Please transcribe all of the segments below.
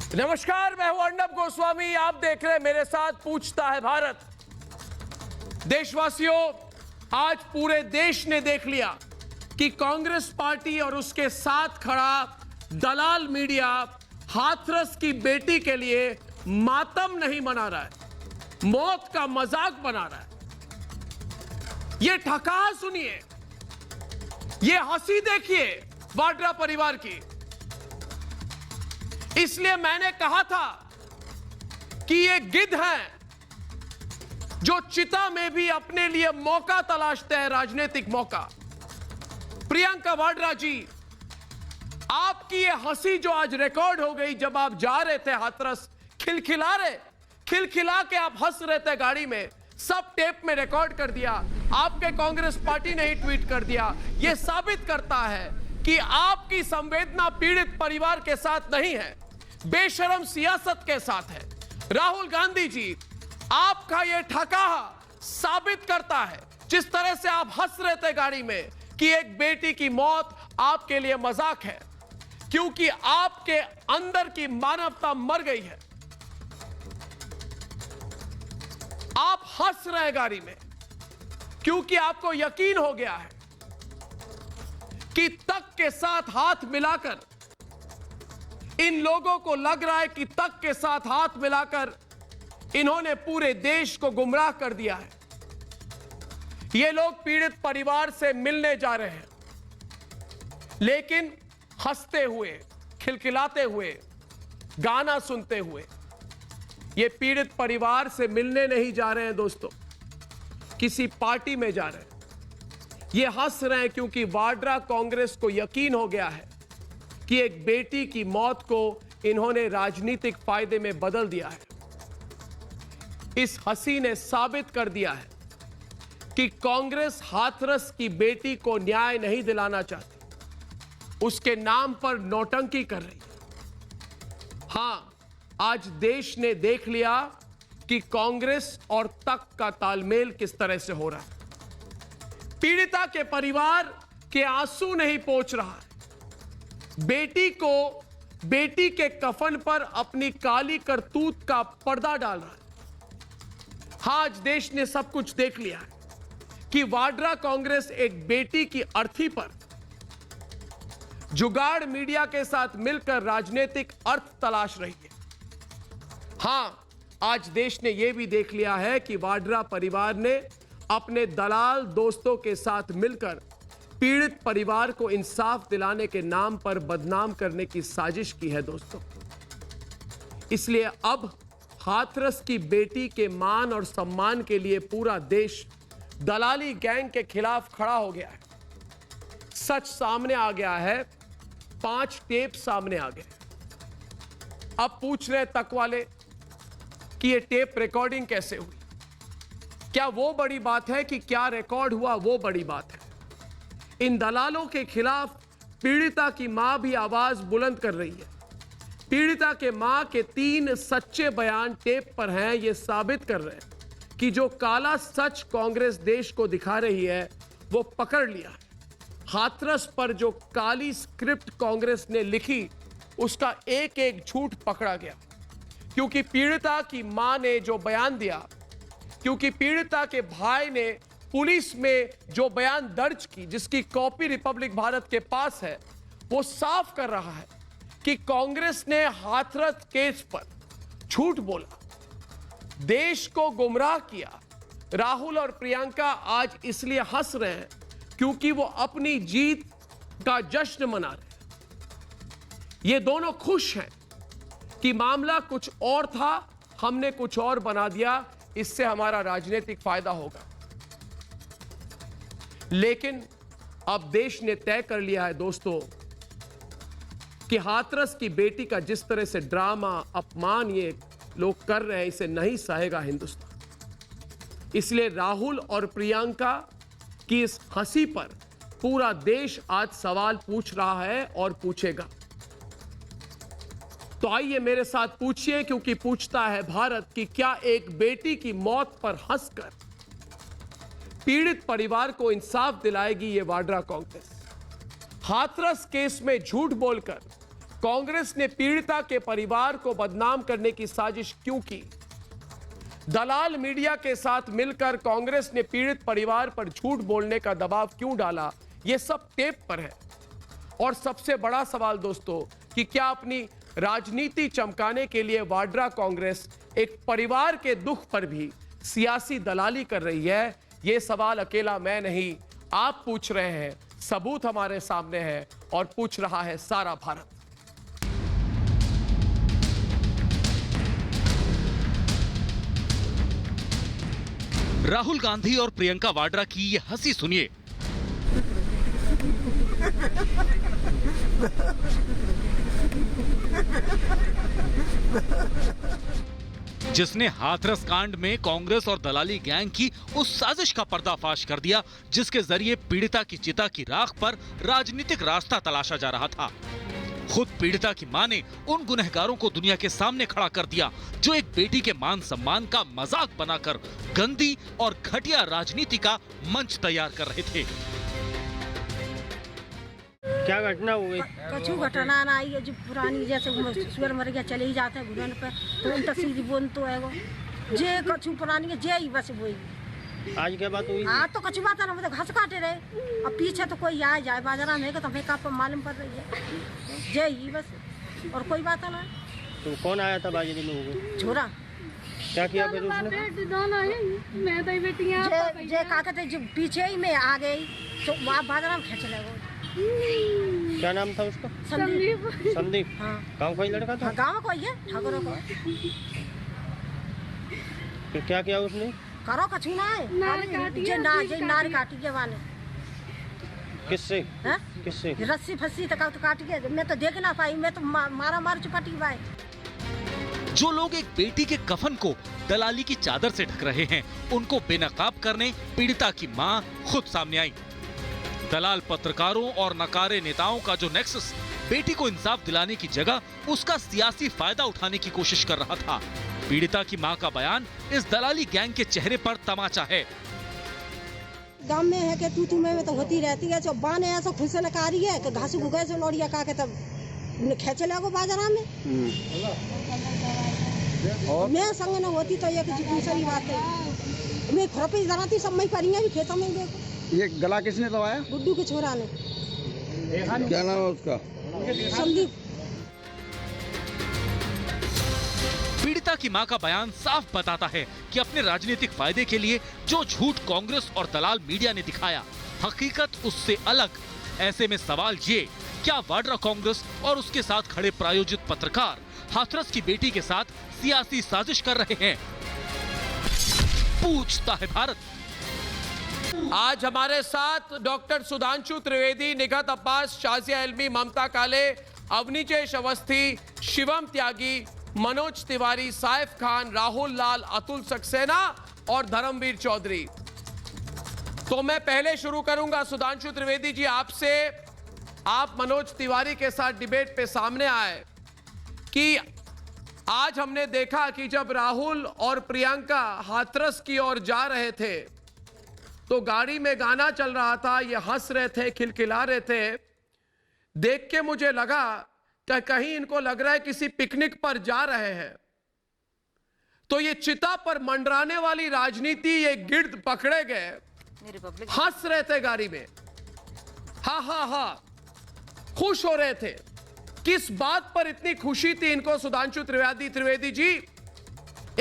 नमस्कार, मैं हूं अर्णब गोस्वामी। आप देख रहे हैं मेरे साथ पूछता है भारत। देशवासियों, आज पूरे देश ने देख लिया कि कांग्रेस पार्टी और उसके साथ खड़ा दलाल मीडिया हाथरस की बेटी के लिए मातम नहीं मना रहा है, मौत का मजाक बना रहा है। ये ठकाहा सुनिए, ये हंसी देखिए वाड्रा परिवार की। इसलिए मैंने कहा था कि ये गिद्ध हैं जो चिता में भी अपने लिए मौका तलाशते हैं, राजनीतिक मौका। प्रियंका वाड्रा जी, आपकी ये हंसी जो आज रिकॉर्ड हो गई, जब आप जा रहे थे हाथरस, खिलखिला के आप हंस रहे थे गाड़ी में, सब टेप में रिकॉर्ड कर दिया। आपके कांग्रेस पार्टी ने ही ट्वीट कर दिया। यह साबित करता है कि आपकी संवेदना पीड़ित परिवार के साथ नहीं है, बेशरम सियासत के साथ है। राहुल गांधी जी, आपका यह ठकाहा साबित करता है, जिस तरह से आप हंस रहे थे गाड़ी में, कि एक बेटी की मौत आपके लिए मजाक है, क्योंकि आपके अंदर की मानवता मर गई है। आप हंस रहे हैं गाड़ी में क्योंकि आपको यकीन हो गया है कि तक के साथ हाथ मिलाकर, इन लोगों को लग रहा है कि तक के साथ हाथ मिलाकर इन्होंने पूरे देश को गुमराह कर दिया है। ये लोग पीड़ित परिवार से मिलने जा रहे हैं, लेकिन हंसते हुए, खिलखिलाते हुए, गाना सुनते हुए। ये पीड़ित परिवार से मिलने नहीं जा रहे हैं दोस्तों, किसी पार्टी में जा रहे हैं। ये हंस रहे हैं क्योंकि वाड्रा कांग्रेस को यकीन हो गया है कि एक बेटी की मौत को इन्होंने राजनीतिक फायदे में बदल दिया है। इस हंसी ने साबित कर दिया है कि कांग्रेस हाथरस की बेटी को न्याय नहीं दिलाना चाहती, उसके नाम पर नौटंकी कर रही है। हां, आज देश ने देख लिया कि कांग्रेस और तक का तालमेल किस तरह से हो रहा है। पीड़िता के परिवार के आंसू नहीं पोंछ रहा है, बेटी को, बेटी के कफन पर अपनी काली करतूत का पर्दा डाल रहा है। आज देश ने सब कुछ देख लिया है कि वाड्रा कांग्रेस एक बेटी की अर्थी पर जुगाड़ मीडिया के साथ मिलकर राजनीतिक अर्थ तलाश रही है। हां, आज देश ने यह भी देख लिया है कि वाड्रा परिवार ने अपने दलाल दोस्तों के साथ मिलकर पीड़ित परिवार को इंसाफ दिलाने के नाम पर बदनाम करने की साजिश की है दोस्तों। इसलिए अब हाथरस की बेटी के मान और सम्मान के लिए पूरा देश दलाली गैंग के खिलाफ खड़ा हो गया है। सच सामने आ गया है, 5 टेप सामने आ गए। अब पूछ रहे तक वाले कि ये टेप रिकॉर्डिंग कैसे हुई। क्या वो बड़ी बात है कि क्या रिकॉर्ड हुआ, वो बड़ी बात है। इन दलालों के खिलाफ पीड़िता की मां भी आवाज बुलंद कर रही है। पीड़िता के मां के 3 सच्चे बयान टेप पर हैं। ये साबित कर रहे हैं कि जो काला सच कांग्रेस देश को दिखा रही है, वो पकड़ लिया है। हाथरस पर जो काली स्क्रिप्ट कांग्रेस ने लिखी, उसका एक एक झूठ पकड़ा गया। क्योंकि पीड़िता की मां ने जो बयान दिया, क्योंकि पीड़िता के भाई ने पुलिस में जो बयान दर्ज की, जिसकी कॉपी रिपब्लिक भारत के पास है, वो साफ कर रहा है कि कांग्रेस ने हाथरस केस पर झूठ बोला, देश को गुमराह किया। राहुल और प्रियंका आज इसलिए हंस रहे हैं क्योंकि वो अपनी जीत का जश्न मना रहे हैं। ये दोनों खुश हैं कि मामला कुछ और था, हमने कुछ और बना दिया, इससे हमारा राजनीतिक फायदा होगा। लेकिन अब देश ने तय कर लिया है दोस्तों कि हाथरस की बेटी का जिस तरह से ड्रामा, अपमान ये लोग कर रहे हैं, इसे नहीं सहेगा हिंदुस्तान। इसलिए राहुल और प्रियंका की इस हंसी पर पूरा देश आज सवाल पूछ रहा है और पूछेगा। तो आइए मेरे साथ पूछिए, क्योंकि पूछता है भारत कि क्या एक बेटी की मौत पर हंसकर पीड़ित परिवार को इंसाफ दिलाएगी ये वाड्रा कांग्रेस। हाथरस केस में झूठ बोलकर कांग्रेस ने पीड़िता के परिवार को बदनाम करने की साजिश क्यों की? दलाल मीडिया के साथ मिलकर कांग्रेस ने पीड़ित परिवार पर झूठ बोलने का दबाव क्यों डाला? यह सब टेप पर है। और सबसे बड़ा सवाल दोस्तों कि क्या अपनी राजनीति चमकाने के लिए वाड्रा कांग्रेस एक परिवार के दुख पर भी सियासी दलाली कर रही है? यह सवाल अकेला मैं नहीं, आप पूछ रहे हैं, सबूत हमारे सामने है और पूछ रहा है सारा भारत। राहुल गांधी और प्रियंका वाड्रा की ये हंसी सुनिए। जिसने हाथरस कांड में कांग्रेस और दलाली गैंग की उस साजिश का पर्दाफाश कर दिया जिसके जरिए पीड़िता की चिता की राख पर राजनीतिक रास्ता तलाशा जा रहा था। खुद पीड़िता की मां ने उन गुनहगारों को दुनिया के सामने खड़ा कर दिया जो एक बेटी के मान सम्मान का मजाक बनाकर गंदी और घटिया राजनीति का मंच तैयार कर रहे थे। क्या घटना हो गई? कछु घटना ना आई है जो पुरानी, जैसे सुअर मर गया चले ही जाते हैं घुटन पे, तो उन सीधी बोन तो है वो जे कछु पुरानी है जे ही बस वही। आज क्या बात हुई? हाँ तो कछु बात है ना, मतलब घास काटे रहे, अब पीछे तो कोई आए जाए बाजारा में तो हमें का मालूम पड़ रही है जे ही बस, और कोई बात ना। तो कौन आया था बाजारे में? छोरा। क्या किया फिर उसने? जे का कहते जो पीछे ही में आ गई तो वहाँ बाजारा में खेच ले। क्या नाम था उसका? संदीप। संदीप? हाँ। गाँव का ही लड़का था? गाँव को है, ठाकुरों को। फिर क्या किया उसने? करो कछु ना है, नार काटी के वाले। किससे? हैं? किससे? रस्सी फस्सी तक तो काटी के, मैं तो देख ना पाई, मैं तो मारा मार चुपटी भाई। जो लोग एक बेटी के कफन को दलाली की चादर से ढक रहे हैं, उनको बेनकाब करने पीड़िता की मां खुद सामने आई। दलाल पत्रकारों और नकारे नेताओं का जो नेक्सस बेटी को इंसाफ दिलाने की जगह उसका सियासी फायदा उठाने की कोशिश कर रहा था। पीड़िता की मां का बयान इस दलाली गैंग के चेहरे पर तमाचा है। गांव में है कि तू में तो होती रहती है, जो बाने ऐसा खुश लकारी है कि घास गुगे से लोड़िया का के तब खेचे लगो बाजारा में। और मैं संग न होती तो ये दूसरी बात है। मैं खुरपी जराती सब मैं करेंगे भी खेतों में। देखो ये गला किसने दबाया? गुड्डू के छोरा ने। क्या नाम है उसका? संदीप। पीड़िता की मां का बयान साफ बताता है कि अपने राजनीतिक फायदे के लिए जो झूठ कांग्रेस और दलाल मीडिया ने दिखाया, हकीकत उससे अलग। ऐसे में सवाल ये, क्या वाड्रा कांग्रेस और उसके साथ खड़े प्रायोजित पत्रकार हाथरस की बेटी के साथ सियासी साजिश कर रहे हैं? पूछता है भारत। आज हमारे साथ डॉक्टर सुधांशु त्रिवेदी, निगत अब्बास, शाजिया इल्मी, ममता काले, अवनीचेश अवस्थी, शिवम त्यागी, मनोज तिवारी, साइफ खान, राहुल लाल, अतुल सक्सेना और धर्मवीर चौधरी। तो मैं पहले शुरू करूंगा सुधांशु त्रिवेदी जी आपसे। आप मनोज तिवारी के साथ डिबेट पे सामने आए कि आज हमने देखा कि जब राहुल और प्रियंका हाथरस की ओर जा रहे थे तो गाड़ी में गाना चल रहा था, ये हंस रहे थे, खिलखिला रहे थे। देख के मुझे लगा कि कहीं इनको लग रहा है किसी पिकनिक पर जा रहे हैं। तो ये चिता पर मंडराने वाली राजनीति, ये गिर्द पकड़े गए, हंस रहे थे गाड़ी में, हा हा हा, खुश हो रहे थे। किस बात पर इतनी खुशी थी इनको सुधांशु त्रिवेदी जी?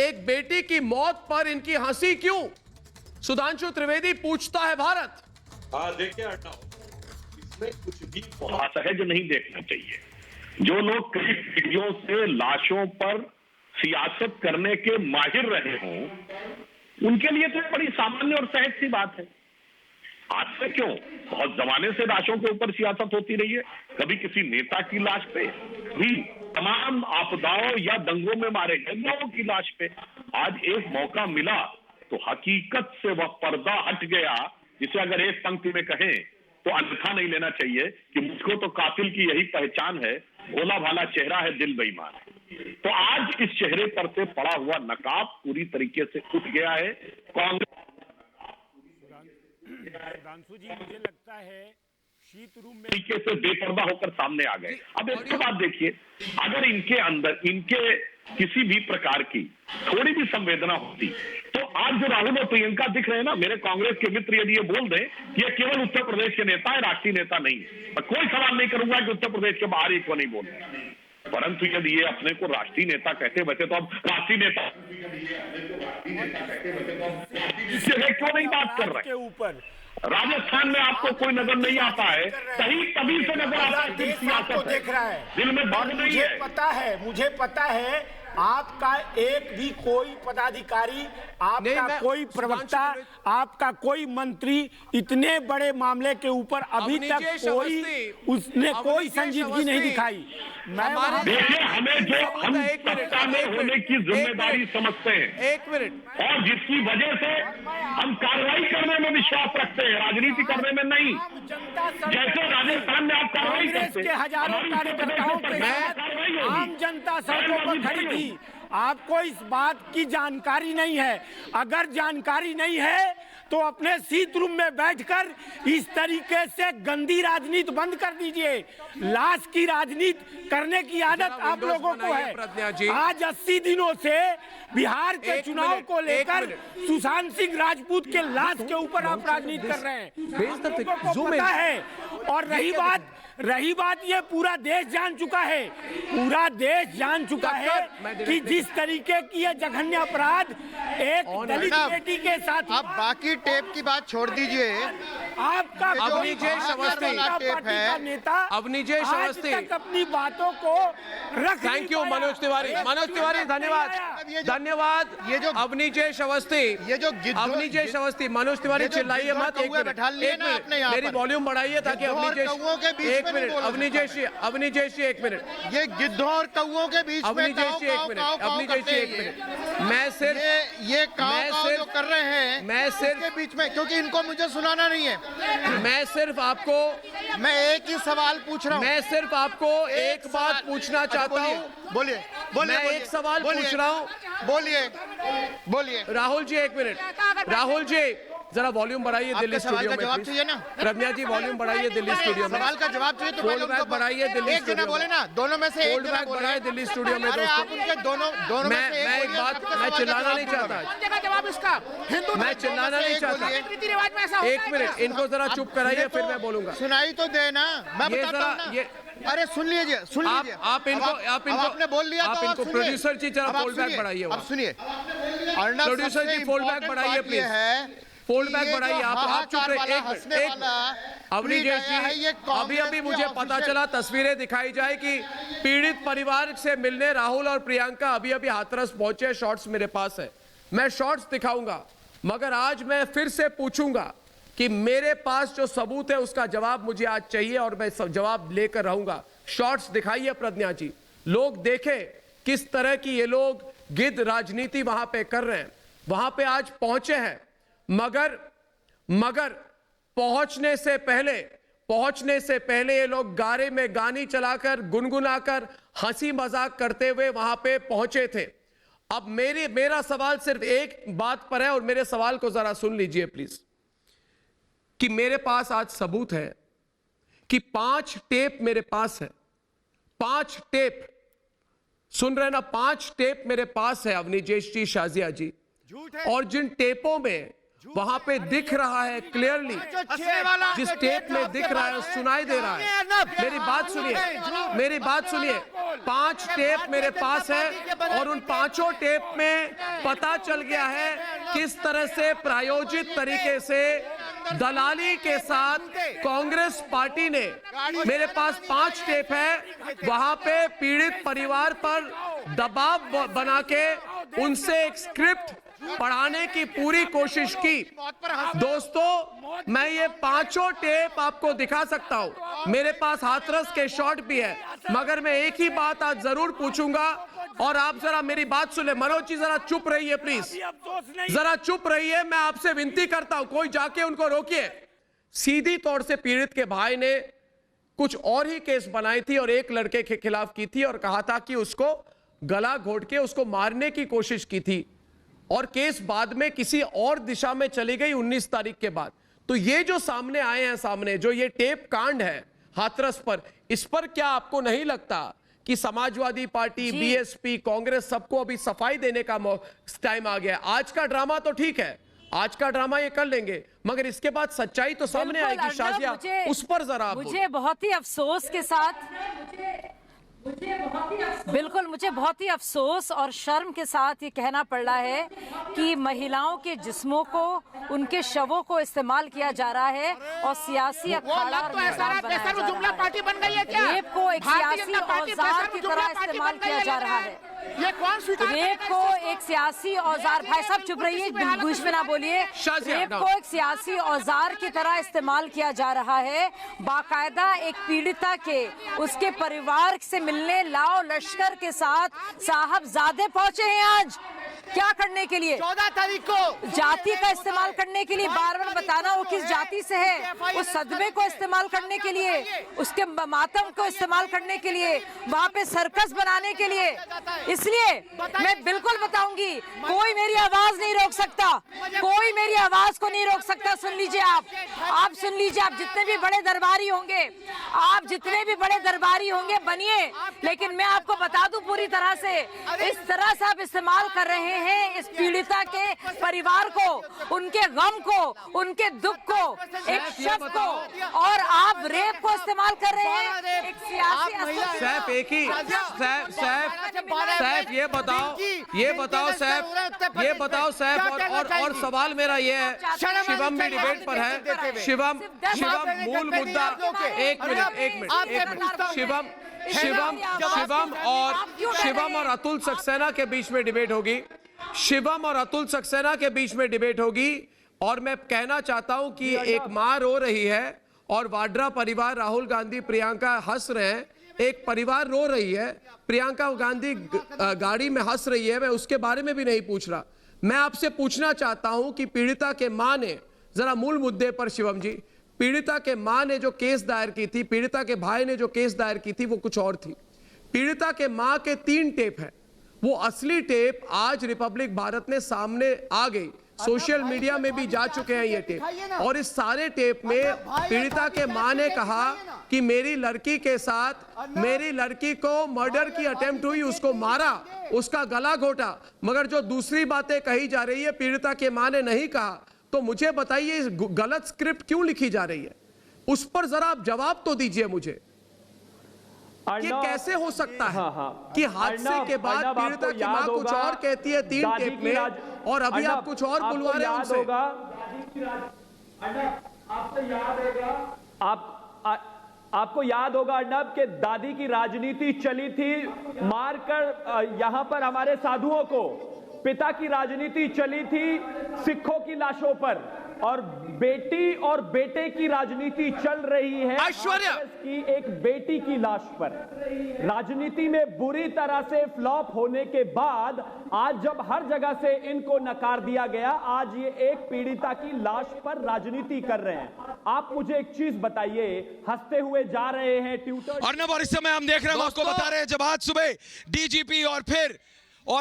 एक बेटी की मौत पर इनकी हंसी क्यों? सुधांशु त्रिवेदी पूछता है भारत। देखिए इसमें कुछ भी असहज नहीं देखना चाहिए। जो लोग कई पीढ़ियों से लाशों पर सियासत करने के माहिर रहे हों, उनके लिए तो बड़ी सामान्य और सहज सी बात है। आज से क्यों, बहुत जमाने से लाशों के ऊपर सियासत होती रही है। कभी किसी नेता की लाश पे, भी तमाम आपदाओं या दंगों में मारे गए लोगों की लाश पे। आज एक मौका मिला तो हकीकत से वह पर्दा हट गया, जिसे अगर एक पंक्ति में कहें तो अन्यथा नहीं लेना चाहिए कि मुझको तो कातिल की यही पहचान है, भोला भाला चेहरा है, दिल बेईमान है। तो आज इस चेहरे पर से पड़ा हुआ नकाब पूरी तरीके से उठ गया है। कांग्रेस सुधांशु जी, मुझे लगता है तरीके से बेपर्दा होकर सामने आ गए। अब एक बात देखिए, अगर इनके अंदर इनके किसी भी प्रकार की थोड़ी भी संवेदना होती तो आज जो राहुल और प्रियंका दिख रहे हैं ना, मेरे कांग्रेस के मित्र यदि ये बोल दें कि ये केवल उत्तर प्रदेश के नेता है, राष्ट्रीय नेता नहीं है, मैं कोई सवाल नहीं करूंगा कि उत्तर प्रदेश के बाहर ही क्यों नहीं बोल रहे, परंतु यदि ये अपने को राष्ट्रीय नेता कहते वैसे तो अब राष्ट्रीय नेता क्यों नहीं बात कर रहे ऊपर। राजस्थान में आपको कोई नजर नहीं आता है, कहीं तभी से नजर आता है, देश आपको देख रहा है, दिल में बात नहीं है। मुझे पता है आपका एक भी कोई पदाधिकारी, आपका कोई प्रवक्ता, आपका कोई मंत्री इतने बड़े मामले के ऊपर अभी तक उसने कोई संजीदगी नहीं दिखाई। देखिए, हमें जो हम सत्ता में होने की जिम्मेदारी समझते हैं, एक मिनट, और जिसकी वजह से हम कार्रवाई करने में विश्वास रखते हैं, राजनीति करने में नहीं। जैसे राजस्थान में आप कार्रवाई करते के हजारों कार्यकर्ताओं के साथ आम जनता सड़कों पर खड़ी थी, आपको इस बात की जानकारी नहीं है। अगर जानकारी नहीं है तो अपने शीत रूम में बैठकर इस तरीके से गंदी राजनीति बंद कर दीजिए। लाश की राजनीति करने की आदत आप लोगों को है। आज 80 दिनों से बिहार के चुनाव को लेकर सुशांत सिंह राजपूत के लाश के ऊपर आप राजनीति कर रहे हैं, पता है। और रही बात ये पूरा देश जान चुका है, पूरा देश जान चुका है कि जिस तरीके की ये जघन्य अपराध एक दलित बेटी के साथ। आप बाकी टेप की बात छोड़ दीजिए, आपका अवनीजेश नेता अवनीजेश अवस्थी अपनी बातों को रख। थैंक यू मनोज तिवारी, धन्यवाद। ये जो अवनीजेश अवस्थी, अवनीजेश अवस्थी, मनोज तिवारी चिल्लाइए मत, एक मिनट मेरी वॉल्यूम बढ़ाइए ताकि अवनीजेश, एक मिनट अवनीजेश जी, एक मिनट, ये गिद्धों और कौओं के बीच में अवनीजेश जी एक मिनट, मैं सिर्फ ये जो कर रहे हैं, मैं सिर्फ के बीच में, क्योंकि इनको मुझे सुनाना नहीं है, मैं सिर्फ आपको, मैं एक ही सवाल पूछ रहा हूँ, मैं सिर्फ आपको एक बात पूछना चाहता हूँ। बोलिए, मैं एक सवाल पूछ रहा हूँ, बोलिए। राहुल जी एक मिनट, राहुल जी जरा वॉल्यूम बढ़ाइए दिल्ली स्टूडियो में, जवाब चाहिए ना। प्रज्ञा जी वॉल्यूम बढ़ाइए दिल्ली स्टूडियो में, सवाल का जवाब चाहिए तो फोल्ड बैक बढ़ाइए दिल्ली एक जना बोले ना, दोनों में से एक फोल्ड बैक बढ़ाइए दिल्ली स्टूडियो में। अरे आप उनके दोनों मैं एक बात, मैं चिल्लाना नहीं चाहता, मैं चिल्लाना नहीं चाहता, एक मिनट इनको जरा चुप कराइए फिर मैं बोलूंगा। सुनाई तो देना, मैं बताता हूं ना। अरे सुन लीजिए, आप इनको आपने बोल लिया, आप इनको प्रोड्यूसर जी जरा फोल्ड बैक बढ़ाइए, अब सुनिए, प्रोड्यूसर जी फोल्ड बैक बढ़ाइए प्लीज, फोल्ड बैक बढ़ाइए। आप चुप रहिए, एक अवनीजेश जी, अभी मुझे पता चला, तस्वीरें दिखाई जाए कि पीड़ित परिवार से मिलने राहुल और प्रियंका अभी हाथरस पहुंचे, शॉट्स मेरे पास है, मैं शॉट्स दिखाऊंगा, मगर आज मैं फिर से पूछूंगा कि मेरे पास जो सबूत है उसका जवाब मुझे आज चाहिए और मैं सब जवाब लेकर रहूंगा। शॉट्स दिखाइए प्रज्ञा जी, लोग देखें किस तरह की ये लोग गिद्ध राजनीति वहां पे कर रहे हैं। वहां पे आज पहुंचे हैं, मगर पहुंचने से पहले ये लोग गारे में गानी चलाकर, गुनगुनाकर, हंसी मजाक करते हुए वहां पे पहुंचे थे। अब मेरा सवाल सिर्फ एक बात पर है और मेरे सवाल को जरा सुन लीजिए प्लीज, कि मेरे पास आज सबूत है कि 5 टेप मेरे पास है, 5 टेप, सुन रहे ना, 5 टेप मेरे पास है अवनीजेश जी, शाजिया जी, और जिन टेपों में वहां पे दिख रहा है क्लियरली, जिस टेप में दिख रहा है सुनाई दे रहा है, मेरी बात सुनिए, 5 टेप मेरे पास है और उन 5 टेप में पता चल गया है किस तरह से प्रायोजित तरीके से दलाली के साथ कांग्रेस पार्टी ने, मेरे पास 5 टेप है, वहां पे पीड़ित परिवार पर दबाव बना के उनसे एक स्क्रिप्ट पढ़ाने की पूरी कोशिश की। दोस्तों, मैं ये 5 टेप आपको दिखा सकता हूं, मेरे पास हाथरस के शॉट भी है, मगर मैं एक ही बात आज जरूर पूछूंगा और आप जरा मेरी बात सुने। मनोज जी जरा चुप रहिए प्लीज, जरा चुप रहिए, मैं आपसे विनती करता हूं, कोई जाके उनको रोकिए। सीधी तौर से पीड़ित के भाई ने कुछ और ही केस बनाई थी और एक लड़के के खिलाफ की थी और कहा था कि उसको गला घोट के उसको मारने की कोशिश की थी, और केस बाद में किसी और दिशा में चली गई 19 तारीख के बाद। तो ये जो सामने आए हैं, सामने जो ये टेप कांड है हाथरस पर, इस पर क्या आपको नहीं लगता कि समाजवादी पार्टी, बीएसपी, कांग्रेस सबको अभी सफाई देने का टाइम आ गया? आज का ड्रामा तो ठीक है, आज का ड्रामा ये कर लेंगे, मगर इसके बाद सच्चाई तो सामने आएगी। शाजिया, उस पर जरा मुझे बहुत ही अफसोस के साथ बिल्कुल मुझे बहुत ही अफसोस और शर्म के साथ ये कहना पड़ रहा है कि महिलाओं के जिस्मों को, उनके शवों को इस्तेमाल किया जा रहा है और सियासी अखाड़ा और मैदान बनाया जा रहा है। रेप को एक सियासी औजार की तरह इस्तेमाल किया जा रहा है। ये कौन स्वीकार रेप को एक सियासी औजार, भाई साहब चुप रहिए, बीच में ना बोलिए। रेप को एक सियासी औजार की तरह इस्तेमाल किया जा रहा है। बाकायदा एक पीड़िता के, उसके परिवार से मिलने लाओ लश्कर के साथ साहबजादे पहुंचे हैं आज। क्या करने के लिए? 14 तारीख को जाति का इस्तेमाल करने के लिए, बार बार बताना वो किस जाति से है, उस सदमे को इस्तेमाल करने के लिए, उसके मातम को इस्तेमाल करने के लिए, वहां पे सर्कस बनाने के लिए। इसलिए मैं बिल्कुल बताऊंगी, कोई मेरी आवाज नहीं रोक सकता, कोई मेरी आवाज को नहीं रोक सकता। सुन लीजिए आप सुन लीजिए, आप जितने भी बड़े दरबारी होंगे, आप जितने भी बड़े दरबारी होंगे बनिए, लेकिन मैं आपको बता दूं पूरी तरह से, इस तरह से आप इस्तेमाल कर रहे हैं इस पीड़िता के परिवार को, उनके गम को, उनके दुख को, एक शब्द को, और आप रेप को इस्तेमाल कर रहे हैं एक सियासी। सैफ एक ही सैफ ये बताओ सैफ, और सवाल मेरा ये है, शिवम भी डिबेट पर है। शिवम मूल मुद्दा, एक मिनट, शिवम और अतुल सक्सेना के बीच में डिबेट होगी, शिवम और अतुल सक्सेना के बीच में डिबेट होगी। और मैं कहना चाहता हूं कि एक मां रो रही है और वाड्रा परिवार, राहुल गांधी, प्रियंका हंस रहे हैं, एक परिवार रो रही है, प्रियंका गांधी गाड़ी में हंस रही है, मैं उसके बारे में भी नहीं पूछ रहा। मैं आपसे पूछना चाहता हूं कि पीड़िता के मां ने, जरा मूल मुद्दे पर शिवम जी, पीड़िता के मां ने जो केस दायर की थी, पीड़िता के भाई ने जो केस दायर की थी, वो कुछ और थी। पीड़िता के मां के 3 टेप है, वो असली टेप आज रिपब्लिक भारत ने सामने आ गई, सोशल मीडिया में भी जा चुके हैं ये टेप, और इस सारे टेप में पीड़िता के मां ने कहा कि मेरी लड़की के साथ, मेरी लड़की को मर्डर की अटेम्प्ट हुई, उसको मारा, उसका गला घोटा, मगर जो दूसरी बातें कही जा रही है पीड़िता के मां ने नहीं कहा। तो मुझे बताइए इस गलत स्क्रिप्ट क्यों लिखी जा रही है, उस पर जरा आप जवाब तो दीजिए मुझे। ये कैसे हो सकता है कि हादसे के बाद पीड़िता की मां कुछ और कहती है 3 टेप में, और अभी आप कुछ और बुलवा रहे हैं उनसे। आपको याद होगा अर्नब के दादी की राजनीति चली थी, मारकर यहां पर हमारे साधुओं को, पिता की राजनीति चली थी सिखों की लाशों पर, और बेटी और बेटे की राजनीति चल रही है ऐश्वर्या की एक बेटी की लाश पर। राजनीति में बुरी तरह से फ्लॉप होने के बाद आज जब हर जगह से इनको नकार दिया गया, आज ये एक पीड़िता की लाश पर राजनीति कर रहे हैं। आप मुझे एक चीज बताइए, हंसते हुए जा रहे हैं ट्विटर। अर्नब, और इस समय हम देख रहे हैं, आपको बता रहे हैं, जब आज सुबह डीजीपी और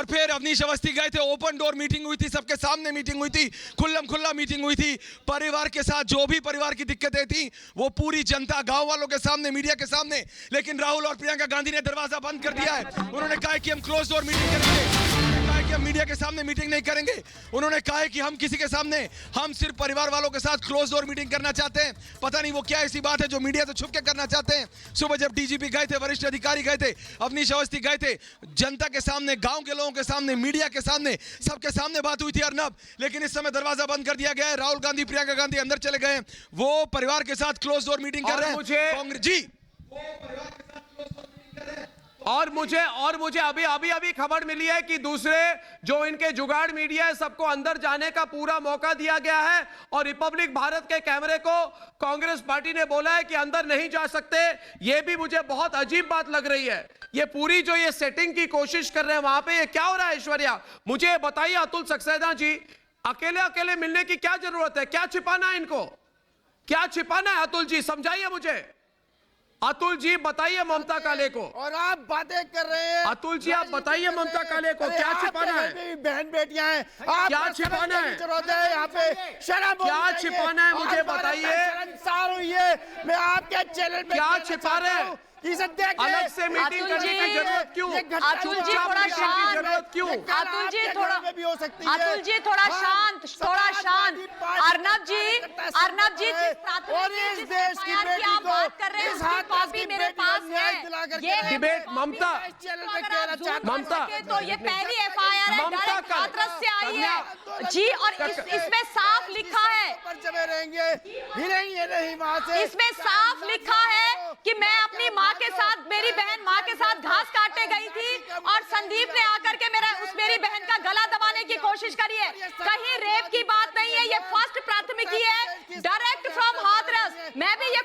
फिर अवनीश अवस्थी गए थे, ओपन डोर मीटिंग हुई थी, सबके सामने मीटिंग हुई थी, खुल्ला मीटिंग हुई थी, परिवार के साथ जो भी परिवार की दिक्कतें थी वो पूरी जनता, गांव वालों के सामने, मीडिया के सामने। लेकिन राहुल और प्रियंका गांधी ने दरवाजा बंद कर दिया है। उन्होंने कहा कि हम क्लोज डोर मीटिंग करेंगे, कि हम मीडिया के सामने मीटिंग नहीं करेंगे। उन्होंने कहा है कि हम किसी के सामने, हम सिर्फ परिवार वालों के साथ क्लोज डोर मीटिंग करना चाहते हैं। पता नहीं वो क्या ऐसी बात है जो मीडिया से छुप के करना चाहते हैं। सुबह जब डीजीपी गए थे, वरिष्ठ अधिकारी गए थे, अवनीश अवस्थी गए थे, जनता के सामने, गांव के लोगों के सामने, मीडिया के सामने, सबके सामने बात हुई थी अर्नब। लेकिन इस समय दरवाजा बंद कर दिया गया है। राहुल गांधी, प्रियंका गांधी अंदर चले गए हैं, वो परिवार के साथ क्लोज डोर मीटिंग कर रहे हैं। कांग्रेस जी और मुझे अभी खबर मिली है कि दूसरे जो इनके जुगाड़ मीडिया है, सबको अंदर जाने का पूरा मौका दिया गया है, और रिपब्लिक भारत के कैमरे को कांग्रेस पार्टी ने बोला है कि अंदर नहीं जा सकते। यह भी मुझे बहुत अजीब बात लग रही है। ये पूरी जो ये सेटिंग की कोशिश कर रहे हैं वहां पे, ये क्या हो रहा है ऐश्वर्या? मुझे बताइए अतुल सक्सेना जी, अकेले मिलने की क्या जरूरत है? क्या छिपाना है इनको? क्या छिपाना है अतुल जी, समझाइए मुझे। अतुल जी बताइए ममता काले को। और आप बातें कर रहे हैं। अतुल जी आप बताइए ममता काले को क्या छिपाना है? बहन बेटियां हैं, आप क्या छिपाना है? यहाँ पे शर्म क्या छिपाना है मुझे बताइए। शर्मसार हुई है। मैं आपके चैनल पे क्या छिपा रहे हैं? अलग से मीटिंग करने की जरूरत क्यों? अतुल जी थोड़ा शांत। जरूरत क्यों? अतुल जी थोड़ा भी हो सकती है। अतुल जी थोड़ा शांत, थोड़ा शांत। अर्नब जी और इस देश की बेटी आप को बात कर रहे हैं, इस उसकी हाथ कॉपी मेरे पास है। ये है डिबेट ममता ममता तो ये पहली एफआईआर है, ममता डायरेक्ट का हाथरस से आई है जी। और इसमें साफ लिखा है, रहेंगे ही नहीं वहाँ से। इसमें साफ लिखा है कि मैं अपनी माँ के साथ, मेरी बहन माँ के साथ घास काटने गई थी और संदीप ने आकर के मेरी बहन का गला दबाने की कोशिश करी है। कहीं रेप की बात नहीं है, ये फर्स्ट प्राथमिकी है, डायरेक्ट फ्रॉम हाथरस। मैं भी ये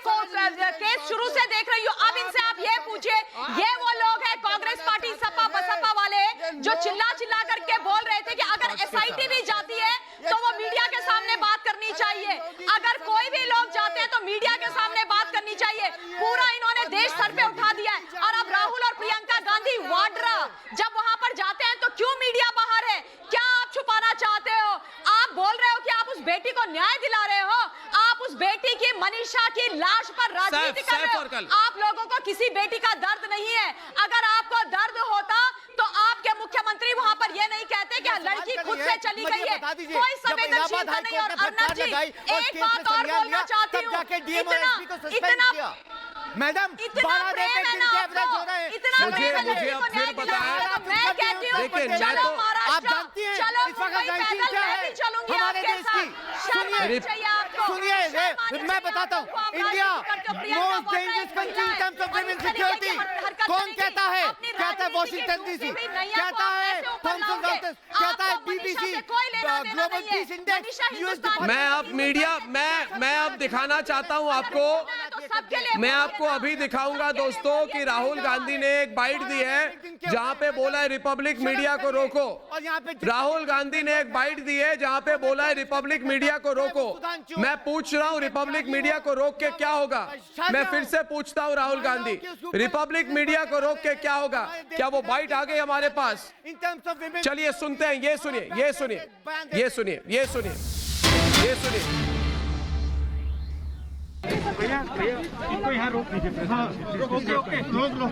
केस शुरू से देख रही हूँ। अब इनसे आप ये पूछिए, ये वो लोग हैं कांग्रेस पार्टी सपा बसपा वाले जो चिल्ला चिल्ला करके बोल रहे थे कि अगर एसआईटी भी जाती है तो वो मीडिया के सामने बात करनी चाहिए। अगर कोई भी लोग जाते हैं तो मीडिया के सामने बात करनी चाहिए। पूरा इन्होंने देश सर पे उठा दिया है। और अब राहुल और प्रियंका गांधी वाड्रा जब वहां पर जाते हैं तो क्यों मीडिया बाहर है? क्या आप छुपाना चाहते हो? आप बोल रहे हो कि आप उस बेटी को न्याय दिला रहे हो, आप उस बेटी की मनीषा की लाश पर राजनीति कर रहे हो। आप लोगों को किसी बेटी का दर्द नहीं है। अगर आपको दर्द होता तो आपके मुख्यमंत्री वहां पर ये नहीं कहते कि लड़की खुद से चली गई है। कोई संवेदनशीलता नहीं। और अर्नब जी एक बात और बोलना चाहती हूँ, इतना मैडम इतना प्रेम है ना आपको, इतना प्रेम है लड़की को न्याय दिलाने का। मैं कहती हूँ चलो आप जानती हैं चलो इस वक्त मुंबई राजनीति पैदल क्या मैं है भी चलूंगी हमारे आपके देश साथ। की। शर्म आनी चाहिए आपको। सुनिए मैं बताता हूँ, India most dangerous country in terms of women security. कौन कहता है? कहता है वॉशिंगटन डीसी, कहता है थॉमसन रॉयटर्स, कहता है BBC, global peace index, US. मैं अब दिखाना चाहता हूं आपको। मैं आपको अभी दिखाऊंगा दोस्तों कि राहुल गांधी ने एक बाइट दी है जहां पे बोला है रिपब्लिक मीडिया को रोको। राहुल गांधी ने एक बाइट दी है जहां पे बोला है रिपब्लिक मीडिया को रोको। मैं पूछ रहा हूं रिपब्लिक मीडिया को रोक के क्या होगा? मैं फिर से पूछता हूं राहुल गांधी, रिपब्लिक मीडिया को रोक के क्या होगा? क्या वो बाइट आ गई हमारे पास? चलिए सुनते हैं। ये सुनिए, ये सुनिए, ये सुनिए, ये सुनिए, ये सुनिए। भैया इनको यहाँ रोक दीजिए। हाँ ओके ओके रोक लो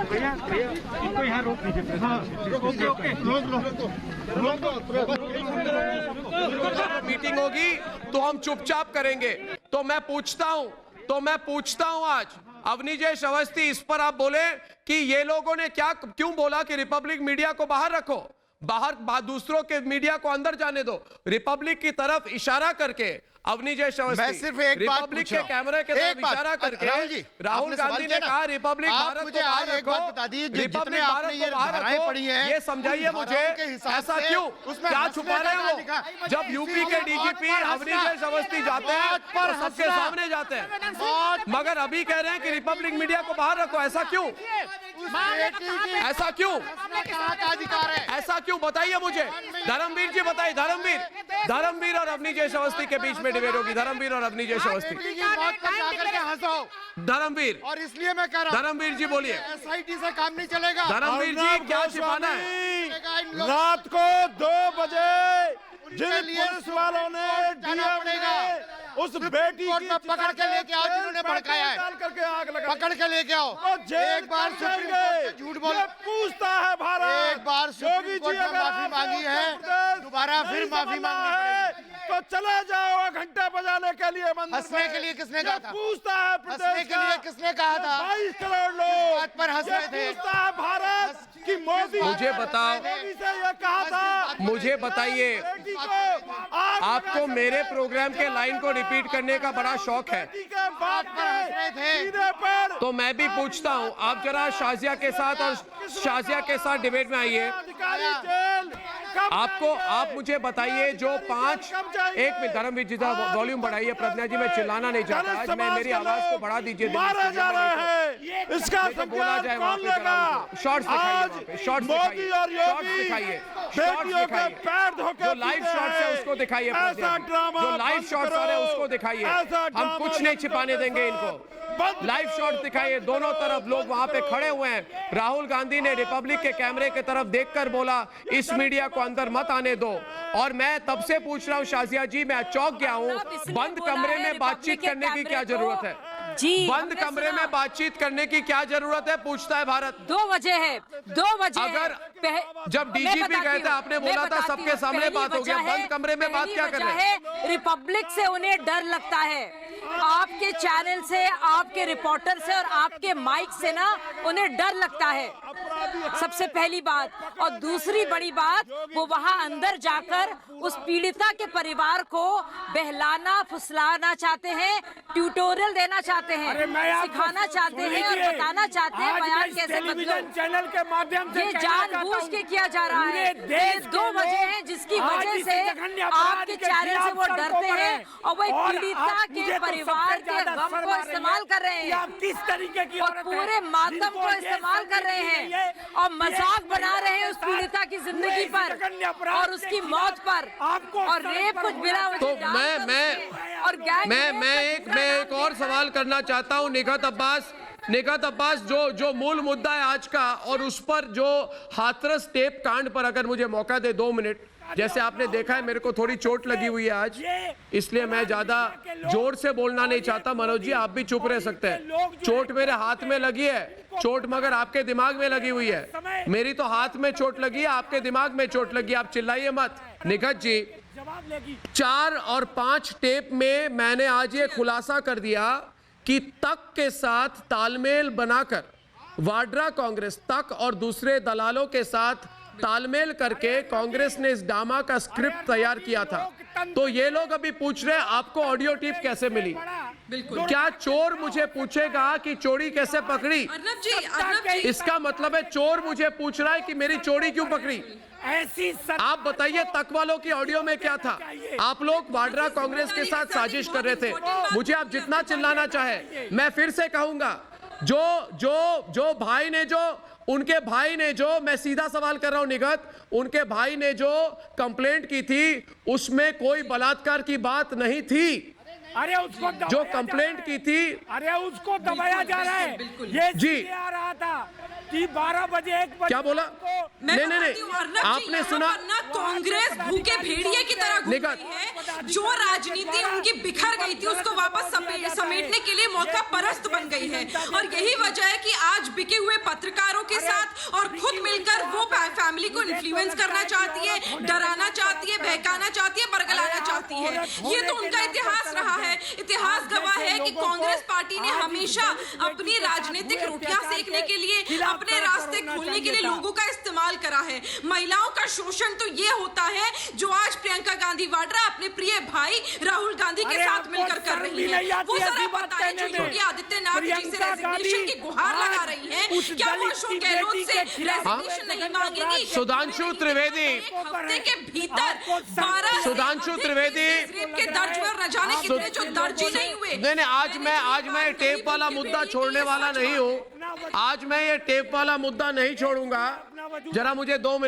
भैया इनको यहाँ रोक दीजिए। हाँ ओके ओके मीटिंग होगी तो हम चुपचाप करेंगे। तो मैं पूछता हूं आज अवनीजय अवस्थी, इस पर आप बोले कि ये लोगों ने क्यों बोला कि रिपब्लिक मीडिया को बाहर रखो, बाहर दूसरों के मीडिया को अंदर जाने दो। रिपब्लिक की तरफ इशारा करके अवनीजय अवस्थी सिर्फ एक रिपब्लिक के कैमरे के तरफ इशारा करके राहुल गांधी ने कहा रिपब्लिक भारत को बाहर रखो, रिपब्लिक भारत को बाहर रखो। ये समझाइए मुझे ऐसा क्यों? क्या छुपा रहे हैं वो? जब यूपी के डीजीपी अवनीजय अवस्थी जाते हैं तो सबके सामने जाते हैं, मगर अभी कह रहे हैं कि रिपब्लिक मीडिया को बाहर रखो। ऐसा क्यों? ऐसा क्यों? ऐसा क्यों? बताइए मुझे। धर्मवीर जी बताइए। धर्मवीर और अवनीजय अवस्थी के बीच में डिबेट होगी। धर्मवीर और अवनीजय अवस्थी। धर्मवीर, और इसलिए मैं कह रहा हूं, धर्मवीर जी बोलिए। एसआईटी से काम नहीं चलेगा। धर्मवीर जी क्या छिपाना है? रात को 2 बजे जिन पुलिस वालों ने उस बेटी को पकड़ के लेके आओ जिन्होंने भड़काया है, पकड़ के लेके आओ। एक बार सुप्रीम कोर्ट में झूठ बोल पूछता है भारत। एक बार सुप्रीम कोर्ट में माफी मांगी है, दोबारा फिर माफी मांगनी पड़ेगी। तो चले जाओ घंटे बजाने के लिए मंदिर। हंसने के लिए किसने कहा था? पूछता है हंसने के लिए किसने कहा था? 22 करोड़ लोग बात पर हंस रहे थे। पूछता है भारत कि मोदी, मुझे बताओ, मोदी से ये कहा था। मुझे बताइए, आपको मेरे प्रोग्राम के लाइन को रिपीट करने का बड़ा शौक है, बात पर हंस रहे थे। तो मैं भी पूछता हूं। आप जरा शाजिया के साथ डिबेट में आइए। आपको आप मुझे बताइए जो 5 एक मिनट धर्मवीर जी वॉल्यूम बढ़ाइए। प्रज्ञा जी मैं चिल्लाना नहीं चाहता, आज मैं मेरी आवाज को बढ़ा दीजिए। मारा जा रहा है, इसका बोला जाए वहाँ पे शॉर्ट्स दिखाइए, शॉर्ट्स दिखाइए, शॉर्ट्स दिखाइए, शॉर्ट्स दिखाइए, जो लाइव शॉट्स है उसको दिखाइए, जो लाइव शॉट्स आ रहे हैं उसको दिखाइए। हम कुछ नहीं छिपाने देंगे इनको, लाइव शॉट दिखाइए। दोनों तरफ लोग वहां पे खड़े हुए हैं। राहुल गांधी ने रिपब्लिक के कैमरे की तरफ देखकर बोला इस मीडिया को अंदर मत आने दो, और मैं तब से पूछ रहा हूं शाजिया जी, मैं चौंक गया हूं। बंद कमरे में बातचीत करने की क्या जरूरत है जी? बंद कमरे में बातचीत करने की क्या जरूरत है, पूछता है भारत। 2 वजह है, 2 वजह। अगर जब डीजीपी गए थे आपने बोला था सबके सामने बात हो गया, बंद कमरे में बात क्या कर रहे हैं? रिपब्लिक से उन्हें डर लगता है, आपके चैनल से, आपके रिपोर्टर से और आपके माइक से ना उन्हें डर लगता है, सबसे पहली बात। और दूसरी बड़ी बात, वो वहां अंदर जाकर उस पीड़िता के परिवार को बहलाना फुसलाना चाहते हैं, ट्यूटोरियल देना चाहते हैं, सिखाना चाहते हैं और बताना चाहते हैं बयान कैसे बदलो। चैनल के माध्यम से ये जानबूझ के किया जा रहा है। ये 2 वजह हैं जिसकी वजह से आपके चैनल से वो डरते हैं और वही पीड़िता के परिवार के गम को इस्तेमाल कर रहे हैं, किस तरीके की और पूरे मातम को इस्तेमाल कर रहे हैं और मजाक बना रहे हैं उस पीड़िता की जिंदगी पर और उसकी मौत पर और रेप कुछ बिना वजह। तो मैं एक और सवाल करना चाहता हूं निगहत अब्बास, जो मूल मुद्दा है आज का, और उस पर जो हाथरस टेप कांड पर अगर मुझे मौका दे 2 मिनट। जैसे आपने देखा है मेरे को थोड़ी चोट लगी हुई है आज, इसलिए मैं ज्यादा जोर से बोलना नहीं चाहता। मनोज जी आप भी चुप रह सकते हैं। चोट मेरे हाथ में लगी है, चोट मगर आपके दिमाग में लगी हुई है। मेरी तो हाथ में चोट लगी है, आपके दिमाग में चोट लगी, आप चिल्लाइए मत। निगहत जी 4 और 5 टेप में मैंने आज ये खुलासा कर दिया कि तक के साथ तालमेल बनाकर वाड्रा कांग्रेस, तक और दूसरे दलालों के साथ तालमेल करके कांग्रेस ने इस ड्रामा का स्क्रिप्ट तैयार किया था। तो ये लोग अभी पूछ रहे हैं आपको ऑडियो टेप कैसे मिली? क्या चोर मुझे पूछेगा कि चोरी कैसे पकड़ी? इसका मतलब है चोर मुझे पूछ रहा है कि मेरी चोरी क्यों पकड़ी? आप बताइए तक वालों की ऑडियो में क्या था? आप लोग वाड्रा कांग्रेस के साथ साजिश कर रहे थे। मुझे आप जितना चिल्लाना चाहे, मैं फिर से कहूंगा, जो भाई ने उनके भाई ने जो, मैं सीधा सवाल कर रहा हूं निगहत, उनके भाई ने जो कंप्लेंट की थी उसमें कोई बलात्कार की बात नहीं थी। अरे उसको जो कंप्लेंट की थी, अरे उसको दबाया जा रहा है। ये जी आ रहा था कि 12 बजे 1 बजे क्या बोला? नहीं आपने सुना? कांग्रेस भूखे भेड़िए की तरह घूम रही है। जो राजनीति उनकी बिखर गई थी उसको वापस समेटने के लिए मौका परस्त बन गई है, और यही वजह है कि आज बिके हुए पत्रकारों के साथ और खुद मिलकर वो फैमिली को इन्फ्लुएंस करना चाहती है, डराना चाहती है, बहकाना चाहती है, बरगलाना चाहती है। ये तो उनका इतिहास रहा है। इतिहास गवाह है कि कांग्रेस पार्टी ने हमेशा अपनी राजनीतिक रोटियां सेकने के लिए, अपने रास्ते खोलने के लिए लोगों का इस्तेमाल करा है। महिलाओं का शोषण तो ये होता है जो आज प्रियंका गांधी वाड्रा अपने प्रिय भाई राहुल गांधी के साथ मिलकर कर रही है। वो जरा बताएं, जो योगी आदित्यनाथ जी से रेजिग्नेशन की गुहार लगा रही हैं, क्या वो अशोक गहलोत से रेजिग्नेशन नहीं मांगेगी? सुधांशु त्रिवेदी हफ्ते के भीतर 12 सुधांशु त्रिवेदी के दर्ज हुए, न जाने कितने जो दर्ज ही नहीं हुए। नहीं आज मैं टेप वाला मुद्दा छोड़ने वाला नहीं हूँ। आज मैं ये टेप वाला मुद्दा नहीं छोड़ूंगा। जरा मुझे 2